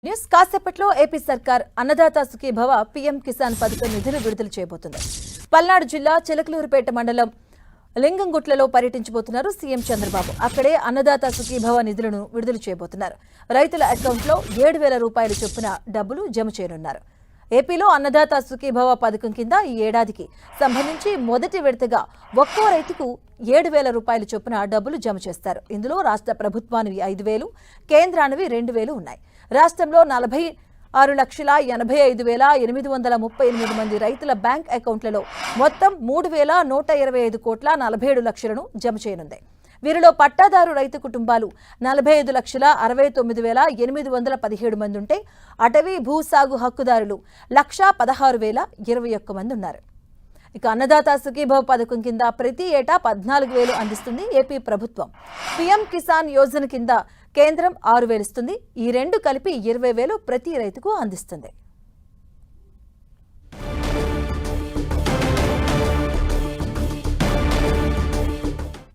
News కాసేపట్లో AP సర్కార్ Annadata Sukhibhava PM Kisan పథకం నిధులు విడుదల చేయబోతుంది. పల్నాడు జిల్లా చిలకలూరుపేట మండలం లింగంగుట్లలో పర్యటించబోతున్నారు సీఎం చంద్రబాబు. అక్కడే అన్నదాత సుఖీభవ నిధులను విడుదల చేయబోతున్నారు. రైతుల అకౌంట్లో 7,000 రూపాయల చొప్పున డబ్బులు జమ చేయనున్నారు. ఏపీలో అన్నదాత సుఖీభవ పథకం కింద ఈ ఏడాదికి సంబంధించి మొదటి విడతగా ఒక్కో రైతుకు 7,000 రూపాయల చొప్పున డబ్బులు జమ చేస్తారు. ఇందులో రాష్ట్ర ప్రభుత్వానివి 5,000, కేంద్రానివి 2,000 ఉన్నాయి. రాష్ట్రంలో 46,85,838 మంది రైతుల బ్యాంక్ అకౌంట్లలో మొత్తం 3,125,47 లక్షలను జమ చేయనుంది. వీరిలో పట్టాదారు రైతు కుటుంబాలు 45,69,817 మంది ఉంటే అటవీ భూసాగు హక్కుదారులు 1,16,021 మంది ఉన్నారు. ఇక అన్నదాత సుఖీభవ పథకం కింద ప్రతి ఏటా 14,000 అందిస్తుంది ఏపీ ప్రభుత్వం. పీఎం కిసాన్ యోజన కింద కేంద్రం 6,000 ఇస్తుంది. ఈ రెండు కలిపి 20,000 ప్రతి రైతుకు అందిస్తుంది.